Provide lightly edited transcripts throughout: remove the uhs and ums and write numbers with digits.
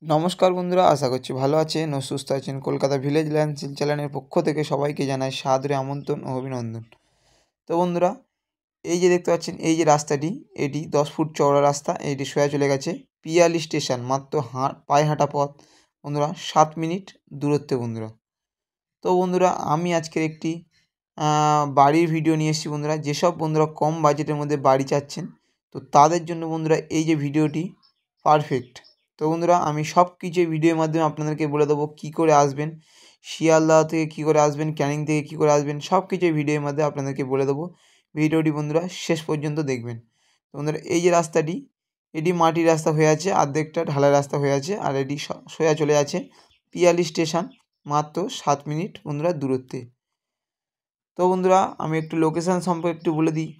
নমস্কার বন্ধুরা, আশা করছি ভালো আছেন ও সুস্থ আছেন। কলকাতা ভিলেজ ল্যান্ডসেল চ্যানেলের পক্ষ থেকে সবাইকে জানাই সাদরে আমন্ত্রণ ও অভিনন্দন। তো বন্ধুরা, এই যে দেখতে পাচ্ছেন এই যে রাস্তাটি, এটি 10 ফুট চওড়া রাস্তা। এটি সোজা চলে গেছে পিয়ালি স্টেশন, মাত্র পায়ে হাঁটা পথ বন্ধুরা, 7 মিনিট দূরত্বে বন্ধুরা। তো বন্ধুরা, আমি আজকের একটি বাড়ির ভিডিও নিয়ে এসেছি বন্ধুরা। যেসব বন্ধুরা কম বাজেটের মধ্যে বাড়ি চাচ্ছেন, তো তাদের জন্য বন্ধুরা এই যে ভিডিওটি পারফেক্ট। তো বন্ধুরা, আমি সব কিছু এই ভিডিওর মাধ্যমে আপনাদেরকে বলে দেবো কী করে আসবেন, শিয়ালদহ থেকে কী করে আসবেন, ক্যানিং থেকে কী করে আসবেন, সব কিছু এই ভিডিওর মাধ্যমে আপনাদেরকে বলে দেবো। ভিডিওটি বন্ধুরা শেষ পর্যন্ত দেখবেন। তো বন্ধুরা, এই যে রাস্তাটি, এটি মাটির রাস্তা হয়ে আছে, অর্ধেকটা ঢালাই রাস্তা হয়ে আছে, আর এটি সোজা চলে আছে পিয়ালি স্টেশন, মাত্র 7 মিনিট বন্ধুরা দূরত্বে। তো বন্ধুরা, আমি একটু লোকেশান সম্পর্কে একটু বলে দিই।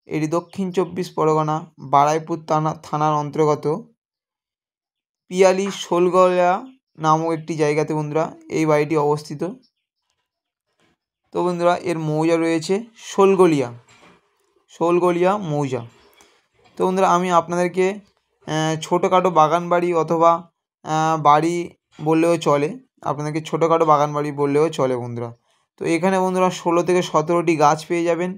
এটি দক্ষিণ 24 পরগনা বারুইপুর থানার অন্তর্গত পিয়ালি শোলগড়িয়া নামক একটি জায়গাতে বন্ধুরা এই বাড়িটি অবস্থিত। তো বন্ধুরা, এর মৌজা রয়েছে শোলগড়িয়া মৌজা। তো বন্ধুরা, আমি আপনাদেরকে ছোটোখাটো বাগান বাড়ি অথবা বাড়ি বললেও চলে, আপনাদেরকে ছোটোখাটো বাগান বাড়ি বললেও চলে বন্ধুরা। তো এখানে বন্ধুরা 16 থেকে 17টি গাছ পেয়ে যাবেন,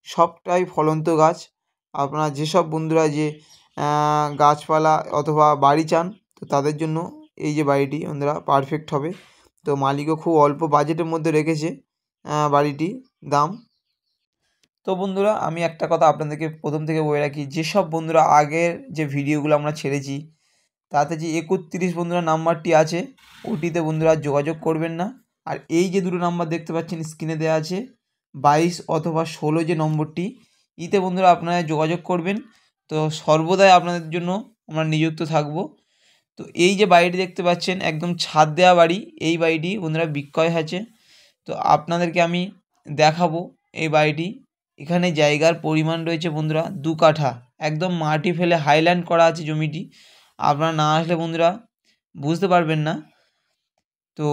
সবটাই ফলন্ত গাছ। আপনারা যেসব বন্ধুরা যে গাছপালা অথবা বাড়ি চান, তো তাদের জন্য এই যে বাড়িটি বন্ধুরা পারফেক্ট হবে। তো মালিকও খুব অল্প বাজেটের মধ্যে রেখেছে বাড়িটি দাম। তো বন্ধুরা, আমি একটা কথা আপনাদেরকে প্রথম থেকে বলে রাখি, যেসব বন্ধুরা আগের যে ভিডিওগুলো আমরা ছেড়েছি তাতে যে 31 বন্ধুরা নাম্বারটি আছে, ওটিতে বন্ধুরা যোগাযোগ করবেন না। আর এই যে দুটো নাম্বার দেখতে পাচ্ছেন স্ক্রিনে দেওয়া আছে, 22 অথবা 16 যে নম্বরটি, ইতে বন্ধুরা আপনারা যোগাযোগ করবেন। তো সর্বদাই আপনাদের জন্য আমরা নিযুক্ত থাকব। তো এই যে বাড়িটি দেখতে পাচ্ছেন একদম ছাদ দেওয়া বাড়ি, এই বাড়িটি বন্ধুরা বিক্রয় আছে। তো আপনাদেরকে আমি দেখাবো এই বাড়িটি। এখানে জায়গার পরিমাণ রয়েছে বন্ধুরা 2 কাঠা, একদম মাটি ফেলে হাইল্যান্ড করা আছে জমিটি। আপনারা না আসলে বন্ধুরা বুঝতে পারবেন না। তো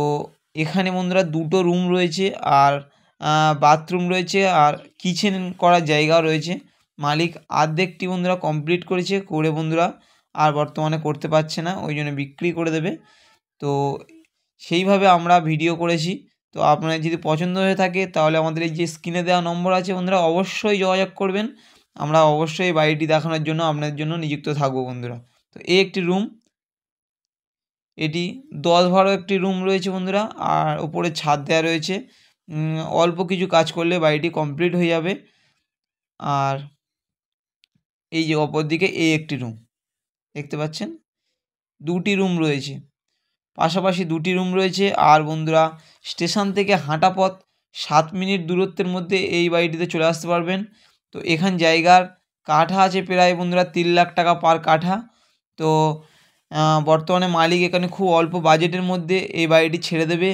এখানে বন্ধুরা 2টো রুম রয়েছে, আর বাথরুম রয়েছে, আর কিচেন করার জায়গাও রয়েছে। মালিক অর্ধেকটি বন্ধুরা কমপ্লিট করেছে, করে বন্ধুরা আর বর্তমানে করতে পারছে না, ওই জন্য বিক্রি করে দেবে। তো সেইভাবে আমরা ভিডিও করেছি। তো আপনার যদি পছন্দ হয়ে থাকে তাহলে আমাদের এই যে স্ক্রিনে দেওয়া নম্বর আছে বন্ধুরা, অবশ্যই যোগাযোগ করবেন। আমরা অবশ্যই এই বাড়িটি দেখানোর জন্য আপনাদের জন্য নিযুক্ত থাকবো বন্ধুরা। তো এই একটি রুম, এটি 10-12 একটি রুম রয়েছে বন্ধুরা, আর উপরে ছাদ দেওয়া রয়েছে। অল্প কিছু কাজ করলে বাড়িটি কমপ্লিট হয়ে যাবে। আর এই যে অপর দিকে এই একটি রুম দেখতে পাচ্ছেন, 2টি রুম রয়েছে, পাশাপাশি 2টি রুম রয়েছে। আর বন্ধুরা, স্টেশন থেকে হাঁটা পথ 7 মিনিট দূরত্বের মধ্যে এই বাড়িটিতে চলে আসতে পারবেন। তো এখান জায়গার কাঠা আছে প্রায় বন্ধুরা 3 লাখ টাকা পার কাঠা। তো বর্তমানে মালিক এখানে খুব অল্প বাজেটের মধ্যে এই বাড়িটি ছেড়ে দেবে।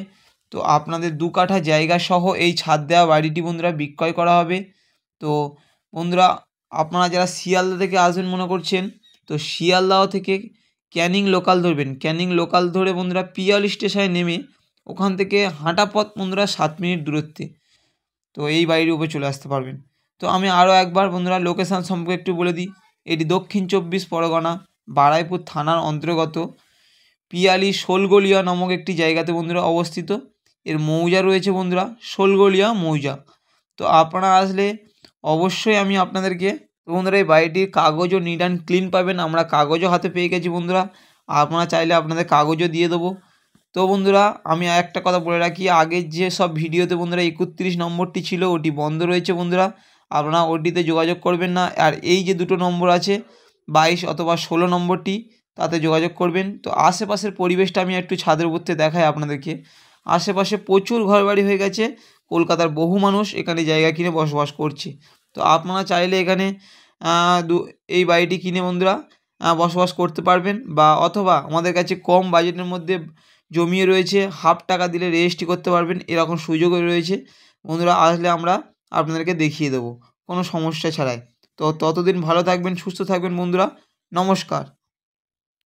তো আপনাদের 2 কাঠা জায়গা সহ এই ছাদ দেওয়া বাড়িটি বন্ধুরা বিক্রয় করা হবে। তো বন্ধুরা, আপনারা যারা শিয়ালদা থেকে আসবেন মনে করছেন, তো শিয়ালদহ থেকে ক্যানিং লোকাল ধরবেন। ক্যানিং লোকাল ধরে বন্ধুরা পিয়ালি স্টেশনে নেমে ওখান থেকে হাঁটা পথ বন্ধুরা 7 মিনিট দূরত্বে, তো এই বাড়ির উপরে চলে আসতে পারবেন। তো আমি আরও একবার বন্ধুরা লোকেশান সম্পর্কে একটু বলে দিই। এটি দক্ষিণ 24 পরগনা বারুইপুর থানার অন্তর্গত পিয়ালি শোলগড়িয়া নামক একটি জায়গাতে বন্ধুরা অবস্থিত। এর মৌজা রয়েছে বন্ধুরা শোলগড়িয়া মৌজা। তো আপনারা আসলে অবশ্যই আমি আপনাদেরকে, বন্ধুরা এই বাড়িটির কাগজও নিট অ্যান্ড ক্লিন পাবেন, আমরা কাগজও হাতে পেয়ে গেছি বন্ধুরা। আপনারা চাইলে আপনাদের কাগজও দিয়ে দেবো। তো বন্ধুরা, আমি একটা কথা বলে রাখি, আগের যে সব ভিডিওতে বন্ধুরা 31 নম্বরটি ছিল ওটি বন্ধ রয়েছে বন্ধুরা, আপনারা ওটিতে যোগাযোগ করবেন না। আর এই যে দুটো নম্বর আছে 22 অথবা 16 নম্বরটি, তাতে যোগাযোগ করবেন। তো আশেপাশের পরিবেশটা আমি একটু ছাদের উপর থেকে দেখাই আপনাদেরকে। আশেপাশে প্রচুর ঘরবাড়ি হয়ে গেছে, কলকাতার বহু মানুষ এখানে জায়গা কিনে বসবাস করছে। তো আপনারা চাইলে এখানে এই বাড়িটি কিনে বন্ধুরা বসবাস করতে পারবেন, বা অথবা আমাদের কাছে কম বাজেটের মধ্যে জমিয়ে রয়েছে, হাফ টাকা দিলে রেজিস্ট্রি করতে পারবেন, এরকম সুযোগও রয়েছে বন্ধুরা। আসলে আমরা আপনাদেরকে দেখিয়ে দেবো কোনো সমস্যা ছাড়াই। তো ততদিন ভালো থাকবেন, সুস্থ থাকবেন বন্ধুরা। নমস্কার।